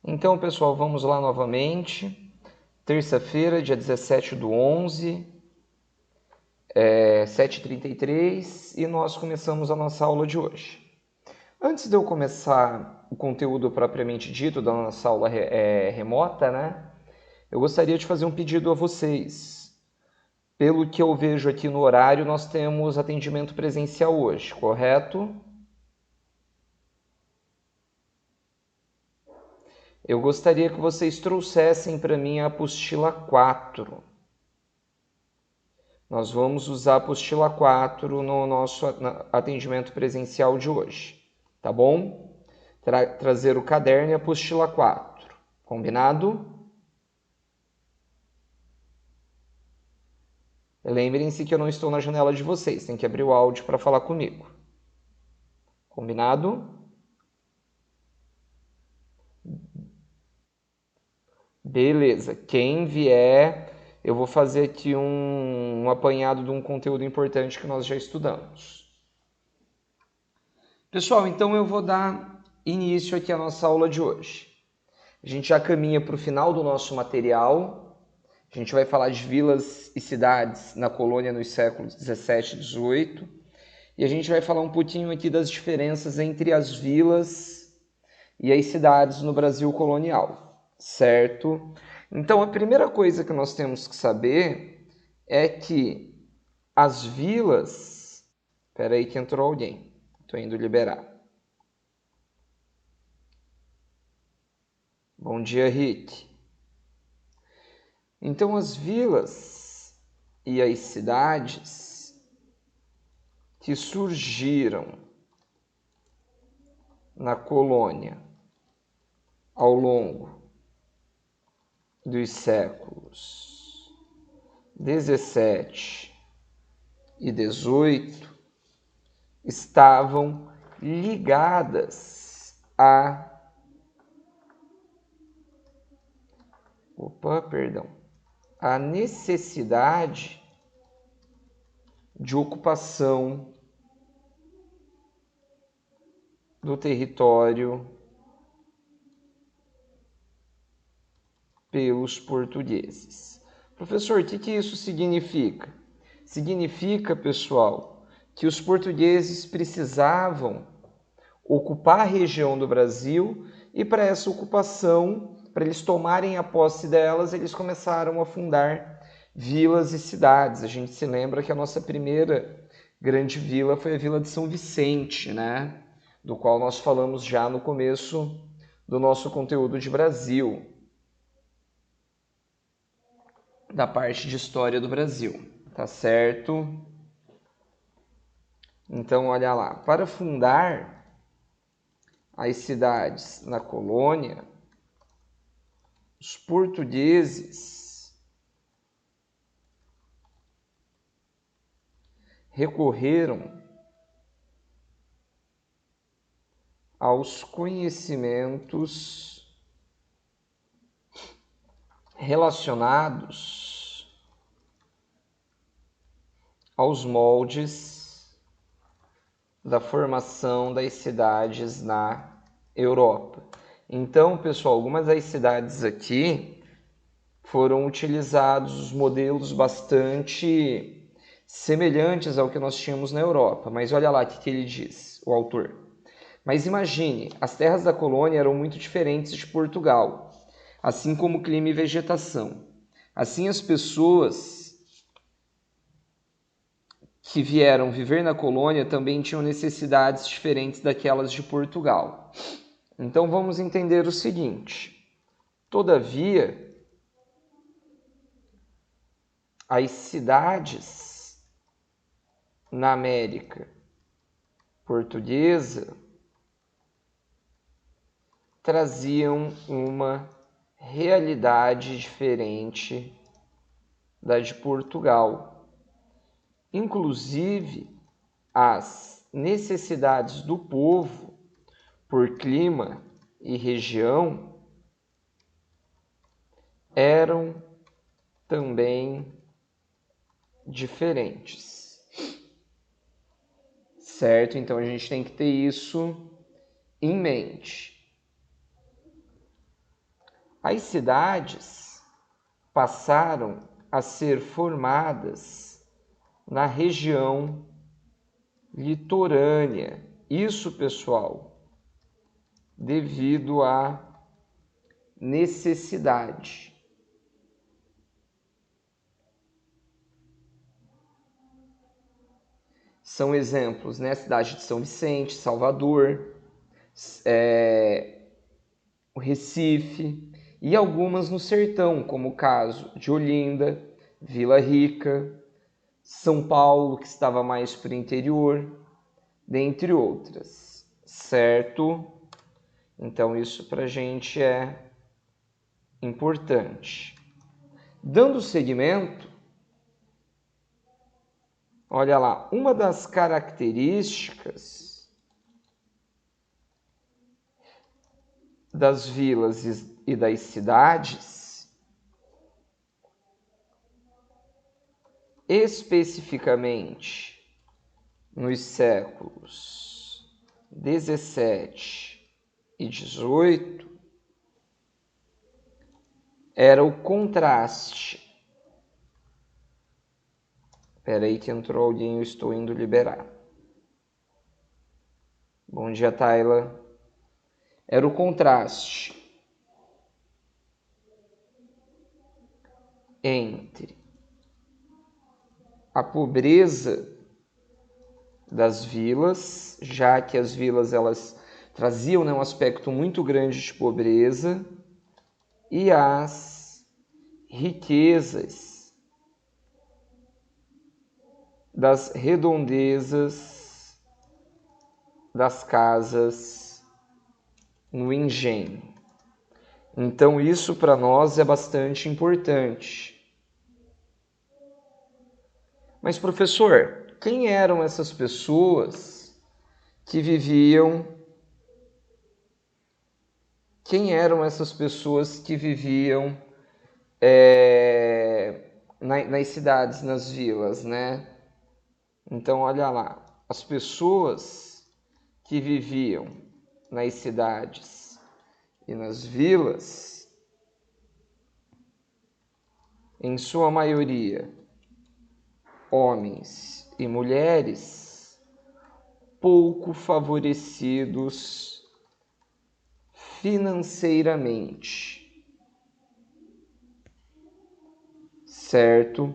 Então, pessoal, vamos lá novamente. Terça-feira, dia 17/11, 7h33, e nós começamos a nossa aula de hoje. Antes de eu começar o conteúdo propriamente dito da nossa aula remota, né? Eu gostaria de fazer um pedido a vocês. Pelo que eu vejo aqui no horário, nós temos atendimento presencial hoje, correto? Eu gostaria que vocês trouxessem para mim a apostila 4. Nós vamos usar a apostila 4 no nosso atendimento presencial de hoje, tá bom? Trazer o caderno e a apostila 4, combinado? Lembrem-se que eu não estou na janela de vocês, tem que abrir o áudio para falar comigo. Combinado? Beleza. Quem vier, eu vou fazer aqui um apanhado de um conteúdo importante que nós já estudamos. Pessoal, então eu vou dar início aqui à nossa aula de hoje. A gente já caminha para o final do nosso material. A gente vai falar de vilas e cidades na colônia nos séculos 17 e 18. E a gente vai falar um pouquinho aqui das diferenças entre as vilas e as cidades no Brasil colonial, certo? Então, a primeira coisa que nós temos que saber é que as vilas... Espera aí que entrou alguém. Estou indo liberar. Bom dia, Rick. Então, as vilas e as cidades que surgiram na colônia ao longo dos séculos 17 e 18 estavam ligadas à necessidade de ocupação do território pelos portugueses. Professor, o que isso significa? Significa, pessoal, que os portugueses precisavam ocupar a região do Brasil e para essa ocupação, para eles tomarem a posse delas, eles começaram a fundar vilas e cidades. A gente se lembra que a nossa primeira grande vila foi a Vila de São Vicente, né? Do qual nós falamos já no começo do nosso conteúdo de Brasil, da parte de história do Brasil, tá certo? Então, olha lá, para fundar as cidades na colônia, os portugueses recorreram aos conhecimentos relacionados aos moldes da formação das cidades na Europa. Então, pessoal, algumas das cidades aqui foram utilizados os modelos bastante semelhantes ao que nós tínhamos na Europa. Mas olha lá o que ele diz, o autor. Mas imagine, as terras da colônia eram muito diferentes de Portugal, assim como clima e vegetação. Assim, as pessoas que vieram viver na colônia também tinham necessidades diferentes daquelas de Portugal. Então, vamos entender o seguinte. Todavia, as cidades na América Portuguesa traziam uma realidade diferente da de Portugal. Inclusive, as necessidades do povo por clima e região eram também diferentes. Certo? Então a gente tem que ter isso em mente. As cidades passaram a ser formadas na região litorânea. Isso, pessoal, devido à necessidade. São exemplos, né? A cidade de São Vicente, Salvador, o Recife e algumas no sertão, como o caso de Olinda, Vila Rica, São Paulo, que estava mais para o interior, dentre outras, certo? Então isso para a gente é importante. Dando seguimento, olha lá, uma das características das vilas e das cidades, especificamente nos séculos 17 e 18, era o contraste. Espera aí que entrou alguém, eu estou indo liberar. Bom dia, Tayla. Era o contraste entre a pobreza das vilas, já que as vilas elas traziam, né, um aspecto muito grande de pobreza, e as riquezas das redondezas das casas no engenho. Então isso para nós é bastante importante. Mas professor, quem eram essas pessoas que viviam? Quem eram essas pessoas que viviam nas cidades, nas vilas, né? Então, olha lá, as pessoas que viviam nas cidades e nas vilas, em sua maioria, homens e mulheres, pouco favorecidos financeiramente, certo?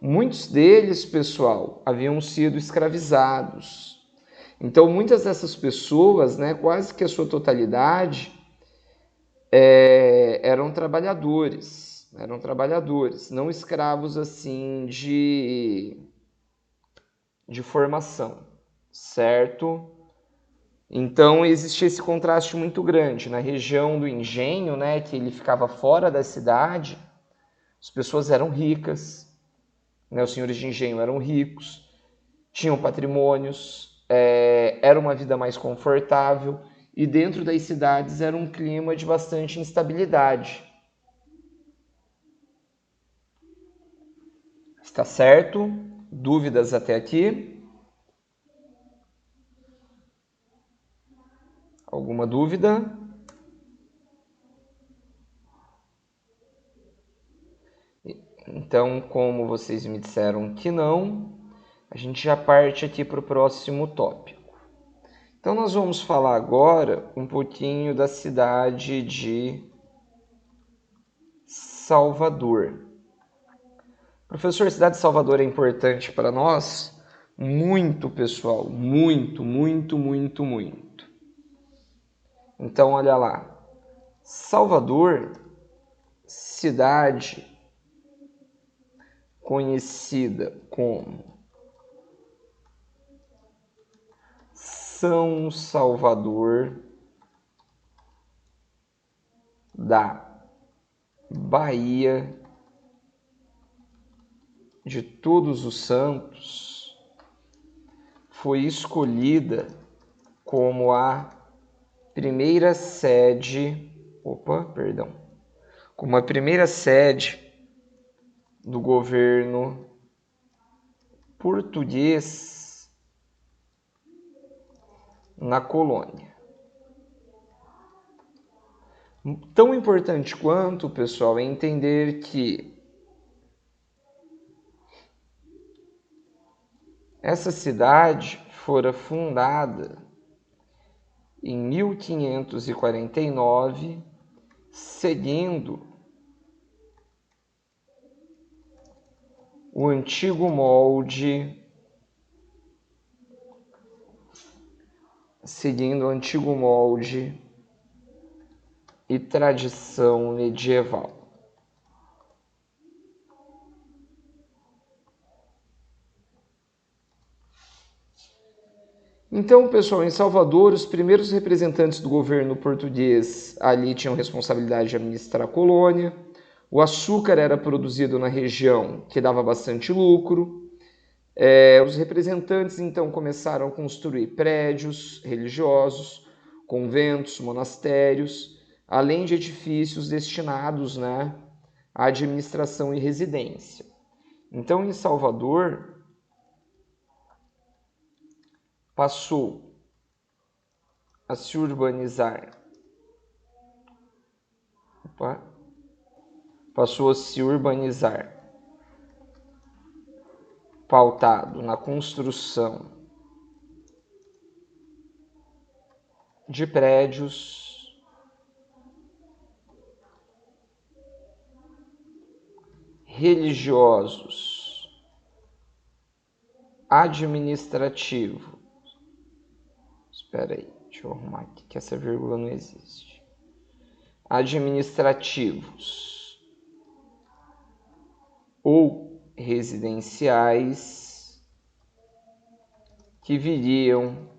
Muitos deles, pessoal, haviam sido escravizados. Então, muitas dessas pessoas, né, quase que a sua totalidade, eram trabalhadores, não escravos assim de formação, certo? Então, existia esse contraste muito grande. Na região do engenho, né, que ele ficava fora da cidade, as pessoas eram ricas, né, os senhores de engenho eram ricos, tinham patrimônios, era uma vida mais confortável, e dentro das cidades era um clima de bastante instabilidade. Está certo? Dúvidas até aqui? Alguma dúvida? Então, como vocês me disseram que não, a gente já parte aqui para o próximo tópico. Então, nós vamos falar agora um pouquinho da cidade de Salvador. Professor, a cidade de Salvador é importante para nós? Muito, pessoal. Muito, muito, muito, muito. Então, olha lá. Salvador, cidade conhecida como São Salvador da Bahia de Todos os Santos, foi escolhida como a primeira sede, como a primeira sede do governo português na colônia. Tão importante quanto, pessoal, é entender que essa cidade fora fundada em 1549, seguindo o antigo molde, e tradição medieval. Então, pessoal, em Salvador, os primeiros representantes do governo português ali tinham responsabilidade de administrar a colônia. O açúcar era produzido na região, que dava bastante lucro. Os representantes, então, começaram a construir prédios religiosos, conventos, monastérios, além de edifícios destinados, né, à administração e residência. Então, em Salvador, passou a se urbanizar. Pautado na construção de prédios, religiosos, administrativos. Espera aí, deixa eu arrumar aqui que essa vírgula não existe. Administrativos ou residenciais que viriam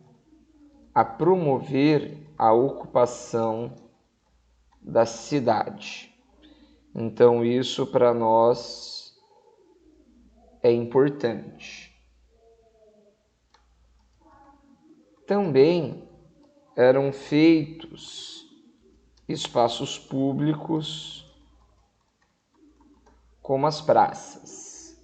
a promover a ocupação da cidade. Então, isso para nós é importante. Também eram feitos espaços públicos, como as praças.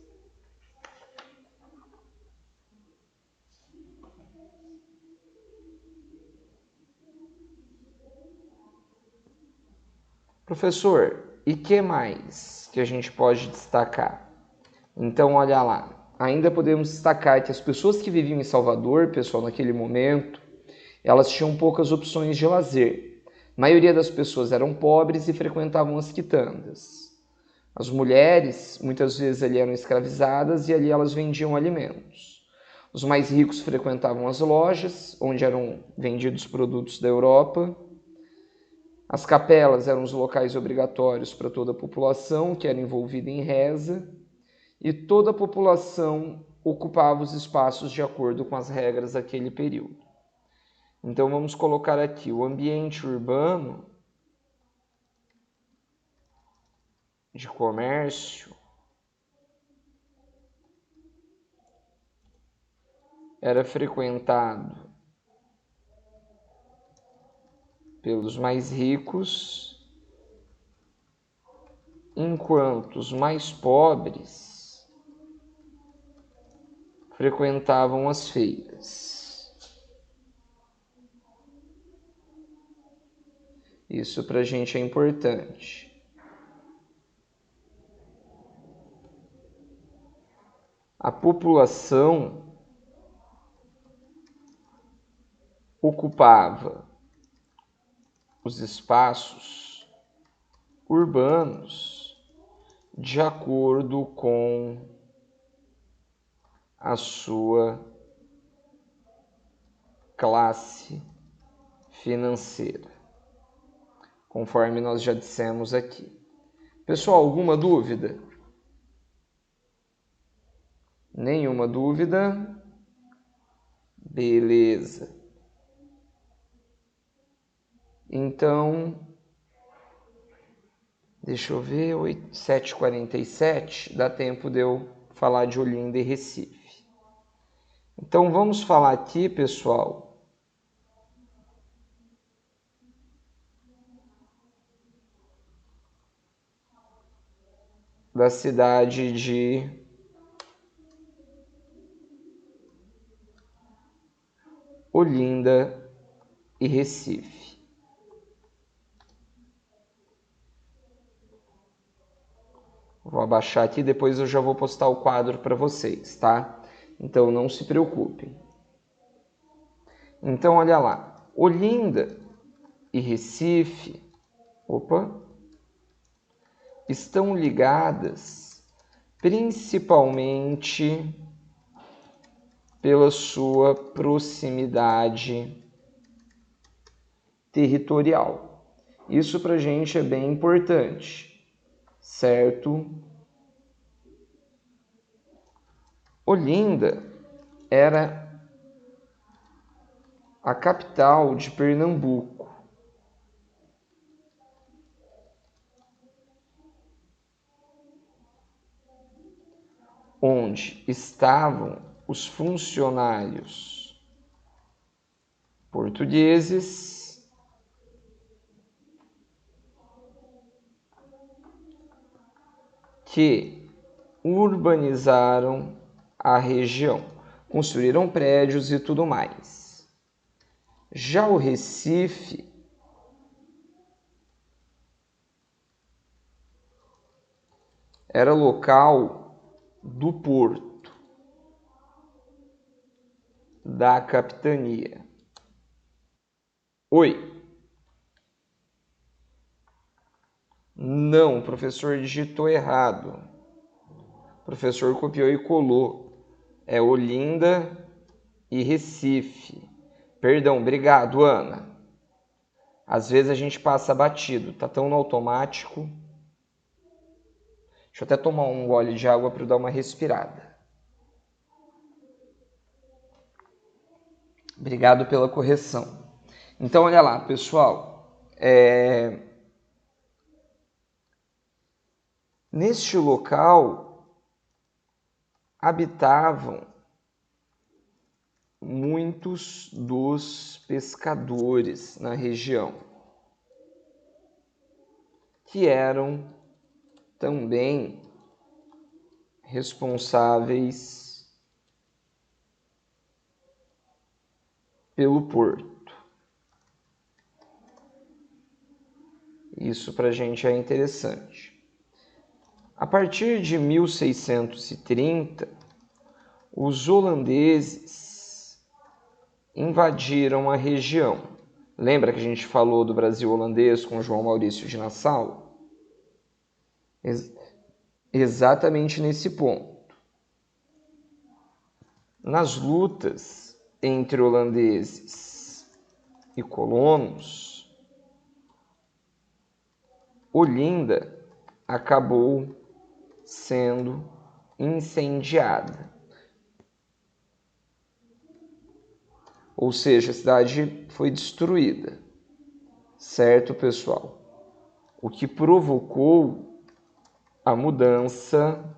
Professor, e que mais que a gente pode destacar? Então, olha lá, ainda podemos destacar que as pessoas que viviam em Salvador, pessoal, naquele momento, elas tinham poucas opções de lazer. A maioria das pessoas eram pobres e frequentavam as quitandas. As mulheres, muitas vezes, ali eram escravizadas e ali elas vendiam alimentos. Os mais ricos frequentavam as lojas, onde eram vendidos produtos da Europa. As capelas eram os locais obrigatórios para toda a população que era envolvida em reza, e toda a população ocupava os espaços de acordo com as regras daquele período. Então vamos colocar aqui o ambiente urbano de comércio era frequentado pelos mais ricos, enquanto os mais pobres frequentavam as feiras. Isso para a gente é importante. A população ocupava os espaços urbanos de acordo com a sua classe financeira, conforme nós já dissemos aqui. Pessoal, alguma dúvida? Nenhuma dúvida? Beleza. Então, deixa eu ver, 7h47, dá tempo de eu falar de Olinda e Recife. Então, vamos falar aqui, pessoal, da cidade de Olinda e Recife. Vou abaixar aqui, depois eu já vou postar o quadro para vocês, tá? Então não se preocupem. Então olha lá, Olinda e Recife, estão ligadas principalmente pela sua proximidade territorial. Isso para a gente é bem importante, certo? Olinda era a capital de Pernambuco. Onde estavam os funcionários portugueses que urbanizaram a região, construíram prédios e tudo mais. Já o Recife era local do porto, da capitania. Oi. Não, o professor digitou errado. O professor copiou e colou. É Olinda e Recife. Perdão, obrigado, Ana. Às vezes a gente passa batido, tá tão no automático. Deixa eu até tomar um gole de água para eu dar uma respirada. Obrigado pela correção. Então, olha lá, pessoal. Neste local habitavam muitos dos pescadores na região, que eram também responsáveis pelo porto. Isso para a gente é interessante. A partir de 1630, os holandeses invadiram a região. Lembra que a gente falou do Brasil holandês com João Maurício de Nassau? Exatamente nesse ponto. Nas lutas entre holandeses e colonos, Olinda acabou sendo incendiada. Ou seja, a cidade foi destruída. Certo, pessoal? O que provocou a mudança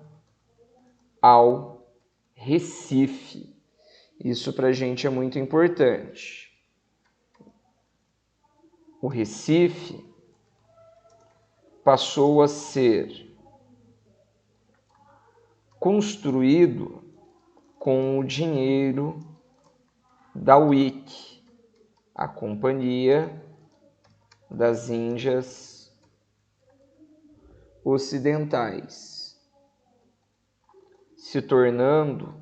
ao Recife. Isso para a gente é muito importante. O Recife passou a ser construído com o dinheiro da UIC, a Companhia das Índias Ocidentais, se tornando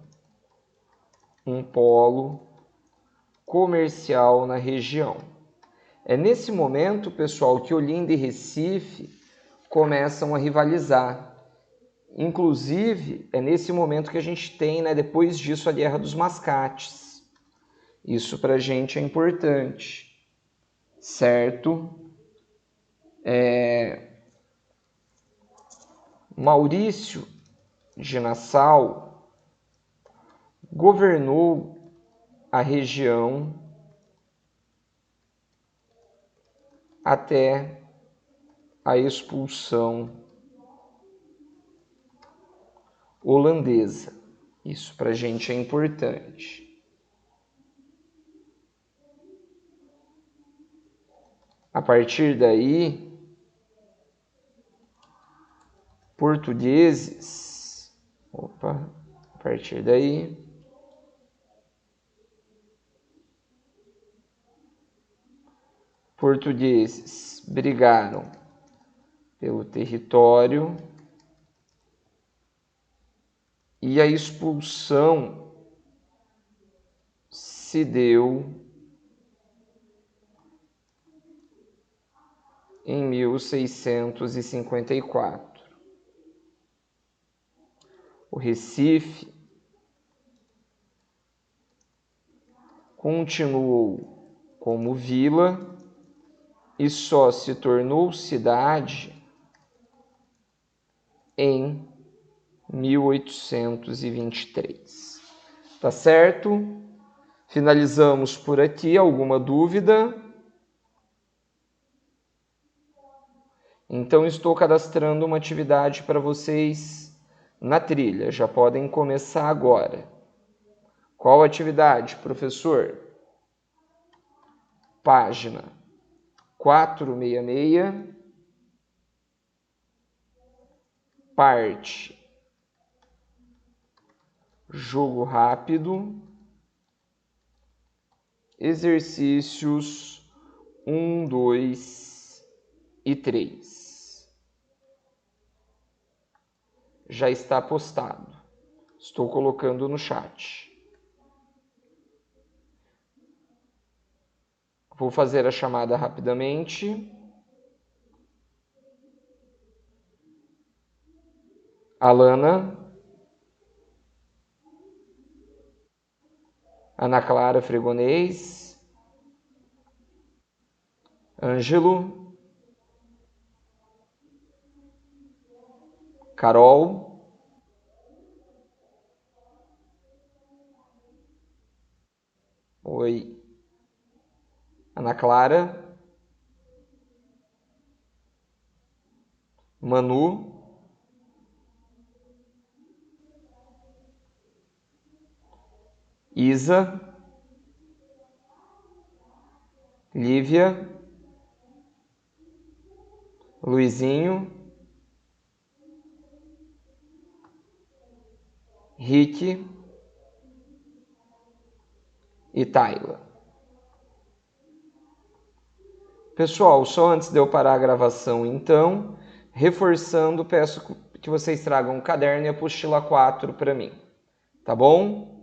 um polo comercial na região. É nesse momento, pessoal, que Olinda e Recife começam a rivalizar. Inclusive, é nesse momento que a gente tem, depois disso, a Guerra dos Mascates. Isso para a gente é importante, certo? Maurício de Nassau governou a região até a expulsão holandesa. Isso para a gente é importante. A partir daí, portugueses, portugueses brigaram pelo território e a expulsão se deu em 1654. O Recife continuou como vila e só se tornou cidade em 1823. Tá certo? Finalizamos por aqui. Alguma dúvida? Então, estou cadastrando uma atividade para vocês na trilha. Já podem começar agora. Qual atividade, professor? Página 466, parte jogo rápido, exercícios 1, 2 e 3. Já está postado. Estou colocando no chat. Vou fazer a chamada rapidamente. Alana, Ana Clara Fregonês, Ângelo, Carol, oi, Ana Clara, Manu, Isa, Lívia, Luizinho, Rick e Tayla. Pessoal, só antes de eu parar a gravação, então, reforçando, peço que vocês tragam o caderno e a apostila 4 para mim, tá bom?